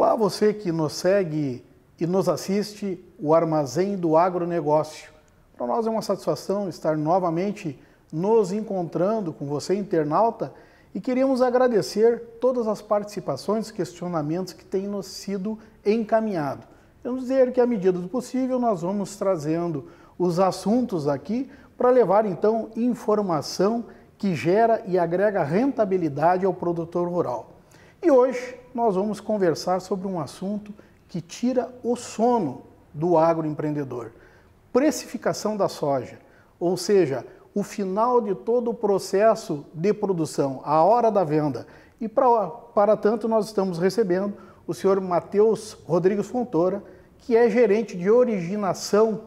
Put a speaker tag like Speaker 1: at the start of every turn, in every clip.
Speaker 1: Olá, você que nos segue e nos assiste, o Armazém do Agronegócio. Para nós é uma satisfação estar novamente nos encontrando com você, internauta, e queríamos agradecer todas as participações, questionamentos que têm nos sido encaminhados. Vamos dizer que, à medida do possível, nós vamos trazendo os assuntos aqui para levar, então, informação que gera e agrega rentabilidade ao produtor rural. E hoje nós vamos conversar sobre um assunto que tira o sono do agroempreendedor. Precificação da soja, ou seja, o final de todo o processo de produção, a hora da venda. E para tanto nós estamos recebendo o senhor Matheus Rodrigues Fontoura, que é gerente de originação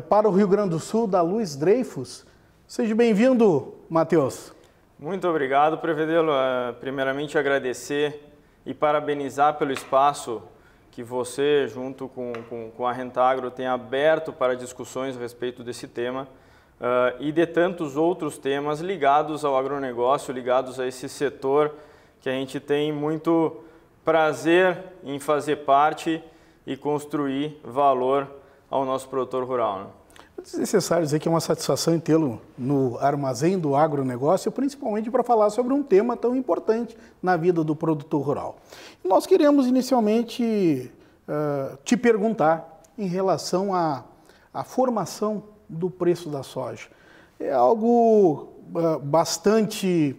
Speaker 1: para o Rio Grande do Sul da Luiz Dreyfus. Seja bem-vindo, Matheus.
Speaker 2: Muito obrigado, Prevedelo. Primeiramente agradecer e parabenizar pelo espaço que você, junto com a Rentagro, tem aberto para discussões a respeito desse tema e de tantos outros temas ligados ao agronegócio, ligados a esse setor que a gente tem muito prazer em fazer parte e construir valor ao nosso produtor rural, né?
Speaker 1: É desnecessário dizer que é uma satisfação em tê-lo no Armazém do Agronegócio, principalmente para falar sobre um tema tão importante na vida do produtor rural. Nós queremos inicialmente te perguntar em relação à formação do preço da soja. É algo bastante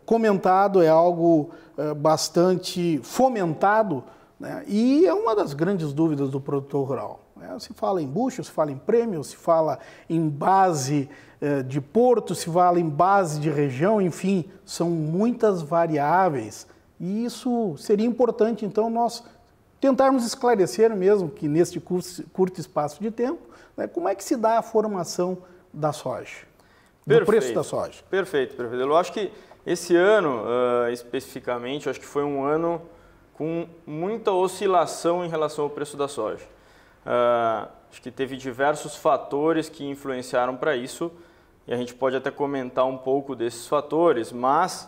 Speaker 1: comentado, é algo bastante fomentado, né? E é uma das grandes dúvidas do produtor rural. Se fala em bucho, se fala em prêmio, se fala em base de porto, se fala em base de região, enfim, são muitas variáveis. E isso seria importante, então, nós tentarmos esclarecer mesmo que neste curto espaço de tempo, né, como é que se dá a formação da soja, do preço da soja.
Speaker 2: Perfeito, Prevedelo. Eu acho que esse ano, especificamente, acho que foi um ano com muita oscilação em relação ao preço da soja. Acho que teve diversos fatores que influenciaram para isso e a gente pode até comentar um pouco desses fatores, mas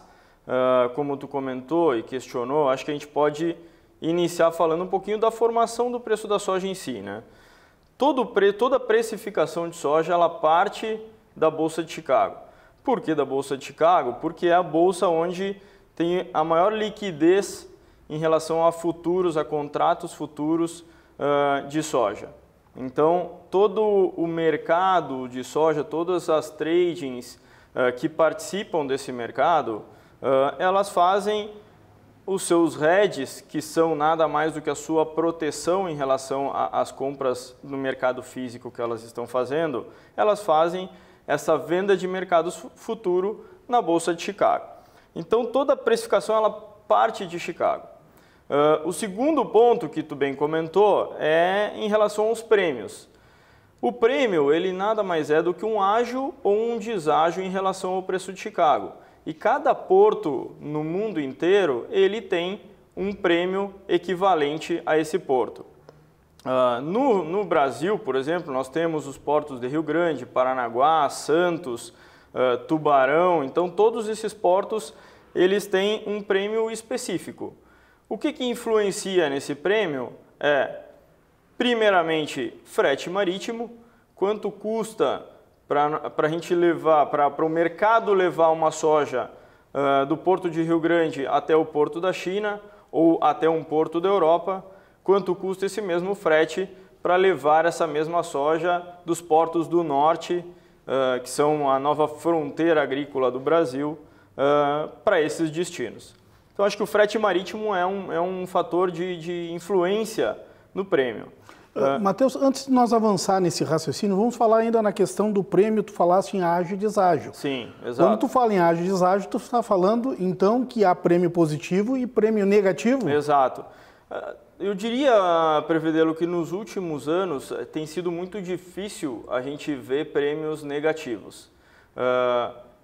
Speaker 2: como tu comentou e questionou, acho que a gente pode iniciar falando um pouquinho da formação do preço da soja em si, né? Toda precificação de soja ela parte da Bolsa de Chicago. Por que da Bolsa de Chicago? Porque é a bolsa onde tem a maior liquidez em relação a futuros, a contratos futuros de soja. Então, todo o mercado de soja, todas as tradings que participam desse mercado, elas fazem os seus hedges, que são nada mais do que a sua proteção em relação às compras no mercado físico que elas estão fazendo, elas fazem essa venda de mercado futuro na Bolsa de Chicago. Então, toda a precificação ela parte de Chicago. O segundo ponto que tu bem comentou é em relação aos prêmios. O prêmio, ele nada mais é do que um ágio ou um deságio em relação ao preço de Chicago. E cada porto no mundo inteiro, ele tem um prêmio equivalente a esse porto. No Brasil, por exemplo, nós temos os portos de Rio Grande, Paranaguá, Santos, Tubarão. Então, todos esses portos, eles têm um prêmio específico. O que influencia nesse prêmio é, primeiramente, frete marítimo, quanto custa para a gente levar, para o mercado levar uma soja do porto de Rio Grande até o porto da China ou até um porto da Europa, quanto custa esse mesmo frete para levar essa mesma soja dos portos do norte, que são a nova fronteira agrícola do Brasil, para esses destinos. Então, acho que o frete marítimo é um fator de influência no prêmio.
Speaker 1: Matheus, antes de nós avançar nesse raciocínio, vamos falar ainda na questão do prêmio. Tu falaste em ágio e deságio.
Speaker 2: Sim, exato.
Speaker 1: Quando tu fala em ágio e deságio, tu está falando, então, que há prêmio positivo e prêmio negativo?
Speaker 2: Exato. Eu diria, Prevedelo, que nos últimos anos tem sido muito difícil a gente ver prêmios negativos.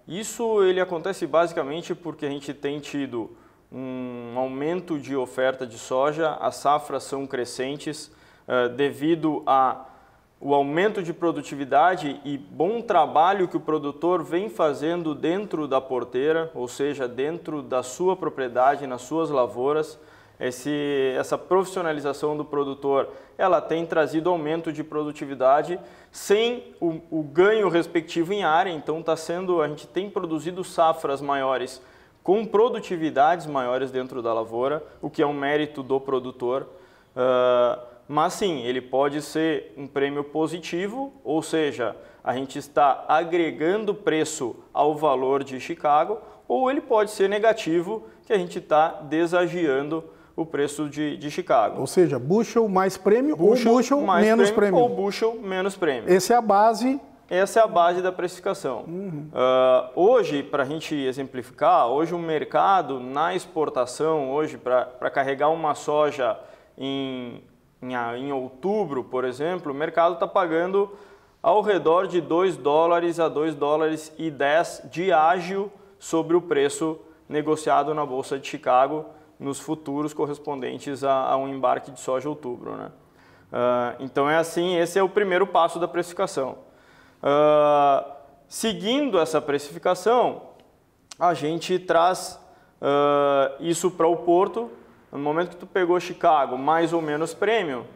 Speaker 2: Isso ele acontece basicamente porque a gente tem tido um aumento de oferta de soja, as safras são crescentes devido ao aumento de produtividade e bom trabalho que o produtor vem fazendo dentro da porteira, ou seja, dentro da sua propriedade, nas suas lavouras. essa profissionalização do produtor, ela tem trazido aumento de produtividade sem o ganho respectivo em área. Então a gente tem produzido safras maiores com produtividades maiores dentro da lavoura, o que é um mérito do produtor. Mas sim, ele pode ser um prêmio positivo, ou seja, a gente está agregando preço ao valor de Chicago, ou ele pode ser negativo, que a gente está desagiando o preço de Chicago.
Speaker 1: Ou seja, bushel mais prêmio ou bushel menos prêmio.
Speaker 2: Ou bushel menos prêmio.
Speaker 1: Essa é a base.
Speaker 2: Essa é a base da precificação. Hoje, para a gente exemplificar, hoje o mercado na exportação, hoje para carregar uma soja em outubro, por exemplo, o mercado está pagando ao redor de $2 a $2,10 de ágio sobre o preço negociado na Bolsa de Chicago nos futuros correspondentes a um embarque de soja em outubro, né? Então é assim, esse é o primeiro passo da precificação. Seguindo essa precificação, a gente traz isso para o porto. No momento que tu pegou Chicago mais ou menos prêmio,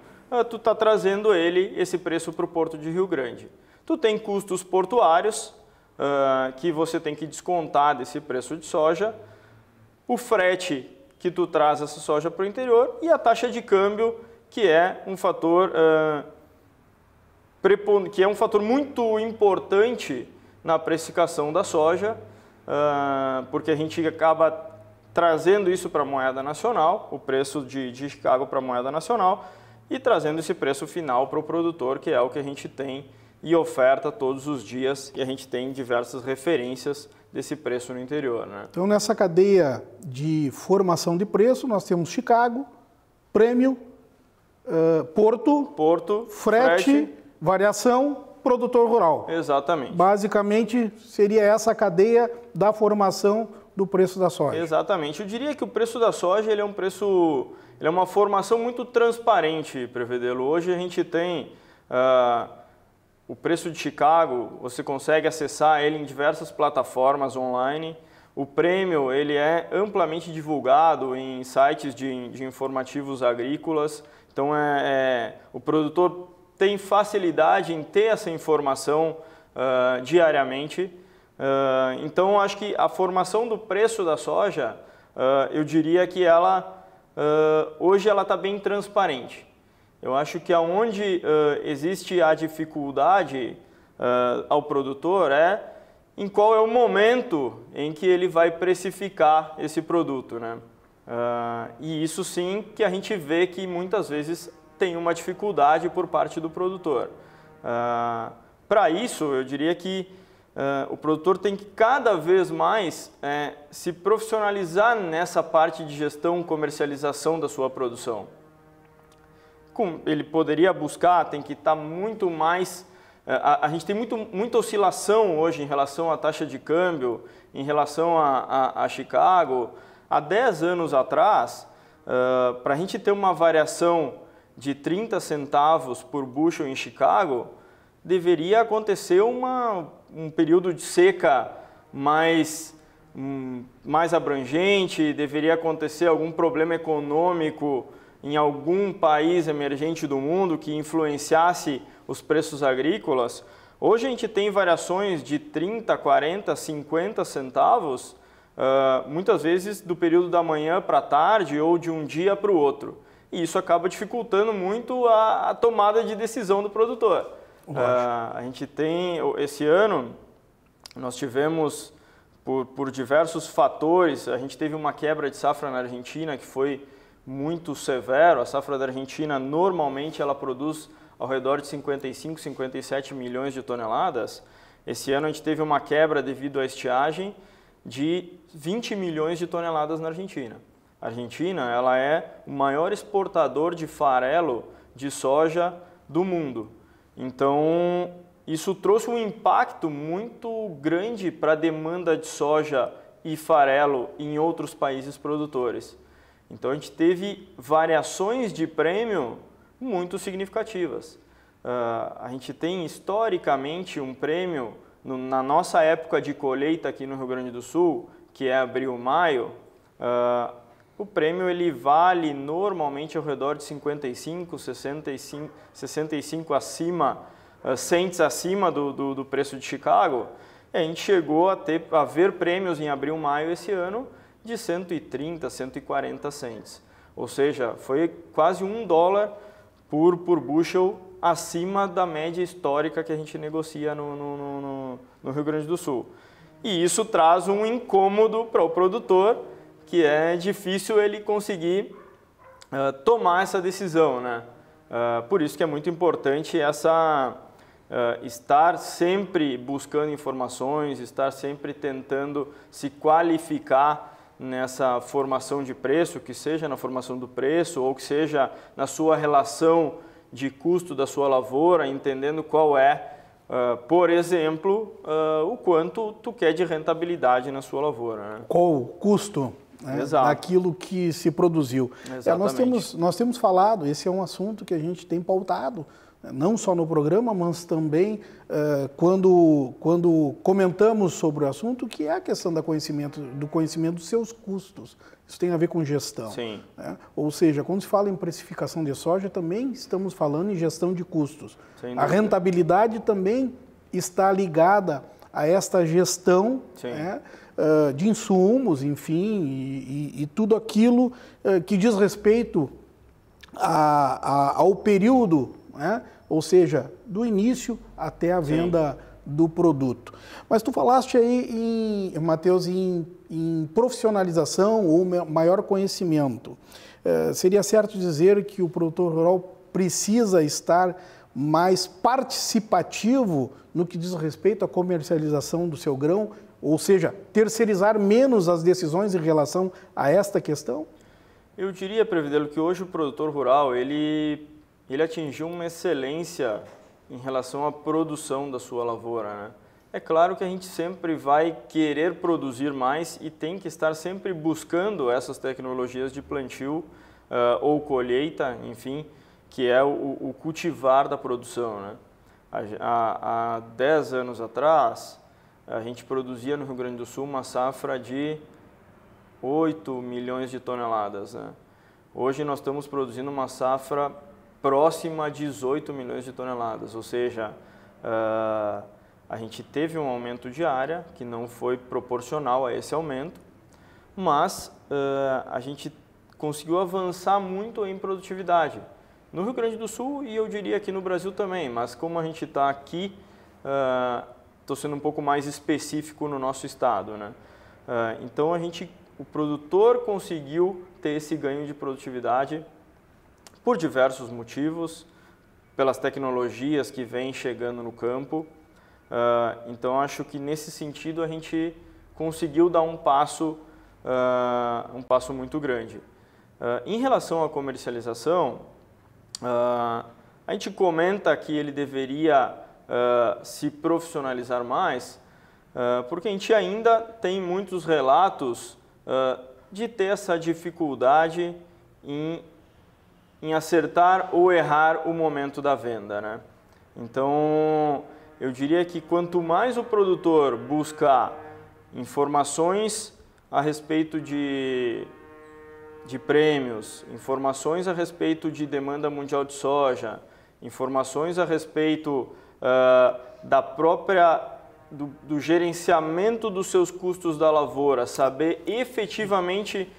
Speaker 2: tu está trazendo esse preço para o porto de Rio Grande. Tu tem custos portuários que você tem que descontar desse preço de soja, o frete que tu traz essa soja para o interior e a taxa de câmbio, que é um fator muito importante na precificação da soja, porque a gente acaba trazendo isso para a moeda nacional, o preço de Chicago para a moeda nacional, e trazendo esse preço final para o produtor, que é o que a gente tem e oferta todos os dias, e a gente tem diversas referências desse preço no interior, né?
Speaker 1: Então, nessa cadeia de formação de preço, nós temos Chicago, prêmio, porto, frete, variação, produtor rural.
Speaker 2: Exatamente.
Speaker 1: Basicamente, seria essa a cadeia da formação do preço da soja.
Speaker 2: Exatamente. Eu diria que o preço da soja ele é uma formação muito transparente, Prevedelo. Hoje a gente tem o preço de Chicago, você consegue acessar ele em diversas plataformas online. O prêmio ele é amplamente divulgado em sites de informativos agrícolas. Então o produtor tem facilidade em ter essa informação diariamente. Então, acho que a formação do preço da soja, eu diria que hoje ela está bem transparente. Eu acho que aonde existe a dificuldade ao produtor em qual é o momento em que ele vai precificar esse produto, né? E isso sim que a gente vê que muitas vezes tem uma dificuldade por parte do produtor. Para isso, eu diria que o produtor tem que cada vez mais se profissionalizar nessa parte de gestão, comercialização da sua produção. Ele poderia buscar, tem que estar muito mais... A gente tem muita oscilação hoje em relação à taxa de câmbio, em relação a Chicago. Há 10 anos atrás, para a gente ter uma variação de 30 centavos por bushel em Chicago, deveria acontecer um período de seca mais abrangente, deveria acontecer algum problema econômico em algum país emergente do mundo que influenciasse os preços agrícolas. Hoje a gente tem variações de 30, 40, 50 centavos, muitas vezes do período da manhã para a tarde ou de um dia para o outro. E isso acaba dificultando muito a tomada de decisão do produtor. A gente tem, esse ano, nós tivemos, por diversos fatores, a gente teve uma quebra de safra na Argentina que foi muito severo. A safra da Argentina, normalmente, ela produz ao redor de 55, 57 milhões de toneladas. Esse ano a gente teve uma quebra devido à estiagem de 20 milhões de toneladas na Argentina. A Argentina, ela é o maior exportador de farelo de soja do mundo. Então, isso trouxe um impacto muito grande para a demanda de soja e farelo em outros países produtores. Então, a gente teve variações de prêmio muito significativas. A gente tem, historicamente, um prêmio, na nossa época de colheita aqui no Rio Grande do Sul, que é abril, maio, o prêmio ele vale normalmente ao redor de 55, 65 cents acima do preço de Chicago. E a gente chegou a ver prêmios em abril, maio esse ano de 130, 140 cents. Ou seja, foi quase $1 por bushel acima da média histórica que a gente negocia no Rio Grande do Sul. E isso traz um incômodo para o produtor, que é difícil ele conseguir tomar essa decisão, né? Por isso que é muito importante estar sempre buscando informações, estar sempre tentando se qualificar nessa formação de preço, que seja na formação do preço ou que seja na sua relação de custo da sua lavoura, entendendo qual é, por exemplo, o quanto tu quer de rentabilidade na sua lavoura, né?
Speaker 1: Qual o custo, né, daquilo que se produziu. Nós temos falado, esse é um assunto que a gente tem pautado, não só no programa, mas também quando comentamos sobre o assunto, que é a questão do conhecimento dos seus custos. Isso tem a ver com gestão.
Speaker 2: Sim.
Speaker 1: Né? Ou seja, quando se fala em precificação de soja, também estamos falando em gestão de custos. A rentabilidade também está ligada a esta gestão, né, de insumos, enfim, e tudo aquilo que diz respeito ao período, né? Ou seja, do início até a venda do produto. Mas tu falaste aí, Matheus, em profissionalização ou maior conhecimento. Seria certo dizer que o produtor rural precisa estar mais participativo no que diz respeito à comercialização do seu grão, ou seja, terceirizar menos as decisões em relação a esta questão?
Speaker 2: Eu diria, Previdelo, que hoje o produtor rural ele atingiu uma excelência em relação à produção da sua lavoura, né? É claro que a gente sempre vai querer produzir mais e tem que estar sempre buscando essas tecnologias de plantio ou colheita, enfim, que é o cultivar da produção, né? Há 10 anos atrás, a gente produzia no Rio Grande do Sul uma safra de 8 milhões de toneladas, né? Hoje nós estamos produzindo uma safra próxima a 18 milhões de toneladas, ou seja, a gente teve um aumento de área que não foi proporcional a esse aumento, mas a gente conseguiu avançar muito em produtividade. No Rio Grande do Sul e eu diria aqui no Brasil também, mas como a gente está aqui, estou sendo um pouco mais específico no nosso estado, né? Então o produtor conseguiu ter esse ganho de produtividade por diversos motivos, pelas tecnologias que vêm chegando no campo. Então, acho que nesse sentido a gente conseguiu dar um passo muito grande. Em relação à comercialização, a gente comenta que ele deveria se profissionalizar mais, porque a gente ainda tem muitos relatos de ter essa dificuldade em acertar ou errar o momento da venda, né? Então, eu diria que quanto mais o produtor buscar informações a respeito de prêmios, informações a respeito de demanda mundial de soja, informações a respeito do gerenciamento dos seus custos da lavoura, saber efetivamente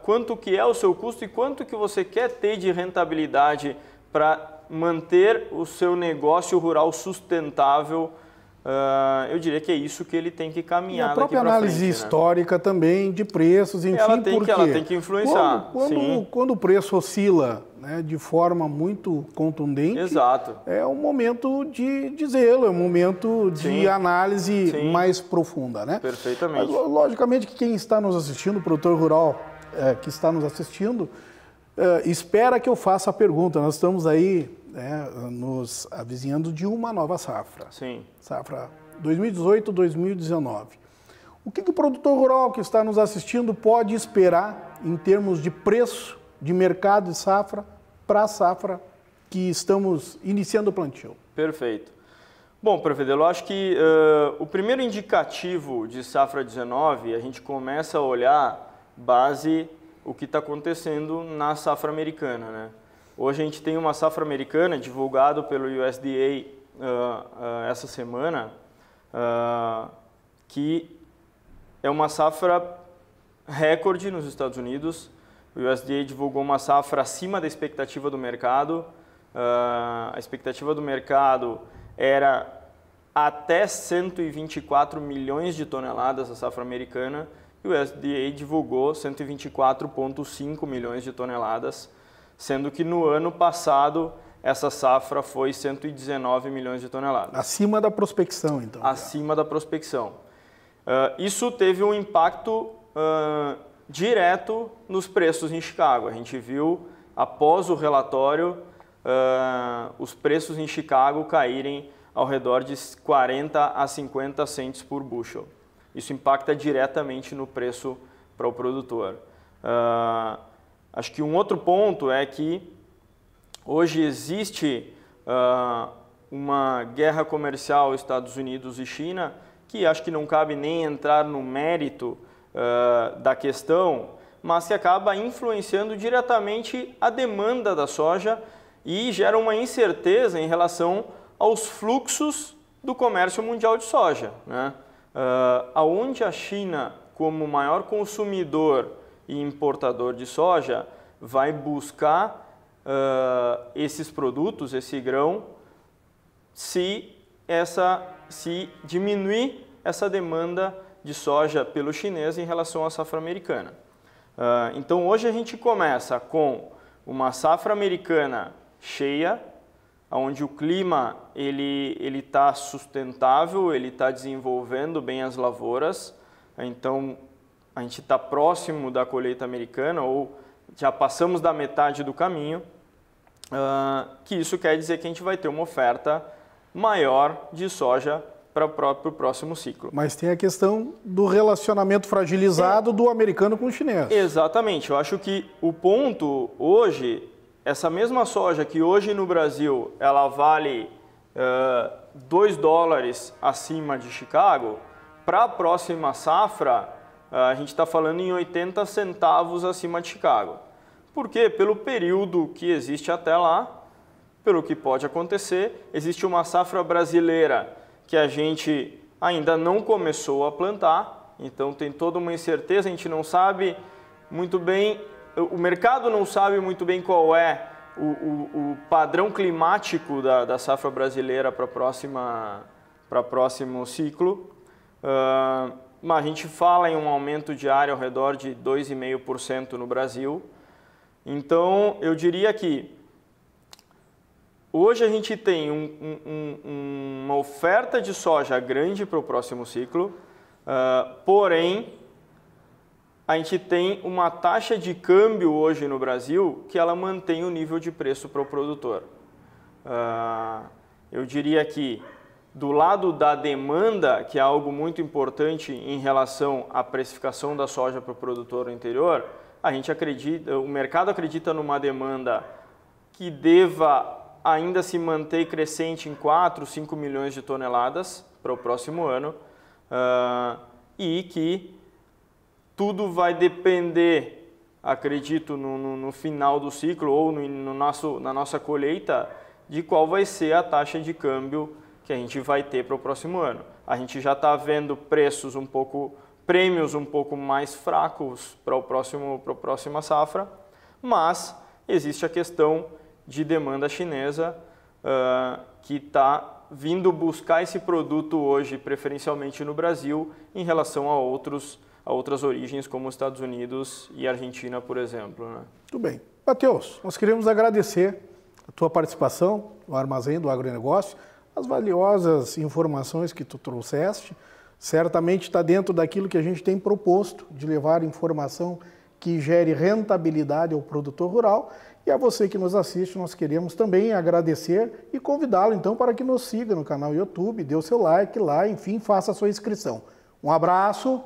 Speaker 2: quanto que é o seu custo e quanto que você quer ter de rentabilidade para manter o seu negócio rural sustentável, eu diria que é isso que ele tem que caminhar daqui para frente.
Speaker 1: E a própria análise histórica também de preços, enfim,
Speaker 2: ela tem que influenciar.
Speaker 1: Quando o preço oscila, né, de forma muito contundente,
Speaker 2: exato,
Speaker 1: é um momento de dizê-lo, é um momento de análise mais profunda, né?
Speaker 2: Perfeitamente.
Speaker 1: Mas, logicamente que quem está nos assistindo, o produtor rural que está nos assistindo, espera que eu faça a pergunta. Nós estamos aí nos avizinhando de uma nova safra.
Speaker 2: Sim.
Speaker 1: Safra 2018-2019. O que o produtor rural que está nos assistindo pode esperar em termos de preço, de mercado de safra, para a safra que estamos iniciando o plantio?
Speaker 2: Perfeito. Bom, Previdelo, eu acho que o primeiro indicativo de safra 19, a gente começa a olhar base o que está acontecendo na safra americana, né? Hoje a gente tem uma safra americana divulgado pelo USDA essa semana, que é uma safra recorde nos Estados Unidos. O USDA divulgou uma safra acima da expectativa do mercado. A expectativa do mercado era até 124 milhões de toneladas a safra americana, e o USDA divulgou 124,5 milhões de toneladas, sendo que no ano passado essa safra foi 119 milhões de toneladas.
Speaker 1: Acima da prospecção, então.
Speaker 2: Acima da prospecção. Isso teve um impacto direto nos preços em Chicago. A gente viu, após o relatório, os preços em Chicago caírem ao redor de 40 a 50 cents por bushel. Isso impacta diretamente no preço para o produtor. Acho que um outro ponto é que hoje existe uma guerra comercial Estados Unidos e China, que acho que não cabe nem entrar no mérito da questão, mas que acaba influenciando diretamente a demanda da soja e gera uma incerteza em relação aos fluxos do comércio mundial de soja, né? Aonde a China, como maior consumidor e importador de soja, vai buscar esses produtos, esse grão, se diminuir essa demanda de soja pelo chinês em relação à safra americana. Então hoje a gente começa com uma safra americana cheia, onde o clima ele está sustentável, ele está desenvolvendo bem as lavouras. Então a gente está próximo da colheita americana, ou já passamos da metade do caminho, que isso quer dizer que a gente vai ter uma oferta maior de soja para o próximo ciclo.
Speaker 1: Mas tem a questão do relacionamento fragilizado do americano com o chinês.
Speaker 2: Exatamente. Eu acho que o ponto hoje, essa mesma soja que hoje no Brasil ela vale $2 acima de Chicago, para a próxima safra a gente está falando em 80 centavos acima de Chicago. Por quê? Pelo período que existe até lá, pelo que pode acontecer. Existe uma safra brasileira que a gente ainda não começou a plantar, então tem toda uma incerteza, a gente não sabe muito bem, o mercado não sabe muito bem qual é o padrão climático da safra brasileira para o próximo ciclo, mas a gente fala em um aumento de área ao redor de 2,5% no Brasil. Então eu diria que hoje a gente tem uma oferta de soja grande para o próximo ciclo, porém a gente tem uma taxa de câmbio hoje no Brasil que ela mantém o nível de preço para o produtor. Eu diria que do lado da demanda, que é algo muito importante em relação à precificação da soja para o produtor no interior, a gente acredita, o mercado acredita numa demanda que deva ainda se manter crescente em 4, 5 milhões de toneladas para o próximo ano, e que tudo vai depender, acredito, no final do ciclo ou na nossa colheita, de qual vai ser a taxa de câmbio que a gente vai ter para o próximo ano. A gente já está vendo prêmios um pouco mais fracos para a próxima safra, mas existe a questão de demanda chinesa que está vindo buscar esse produto hoje, preferencialmente no Brasil, em relação a outras origens, como os Estados Unidos e Argentina, por exemplo, né?
Speaker 1: Muito bem. Matheus, nós queremos agradecer a tua participação no Armazém do Agronegócio, as valiosas informações que tu trouxeste. Certamente está dentro daquilo que a gente tem proposto, de levar informação que gere rentabilidade ao produtor rural. E a você que nos assiste, nós queremos também agradecer e convidá-lo, então, para que nos siga no canal YouTube, dê o seu like lá, enfim, faça a sua inscrição. Um abraço!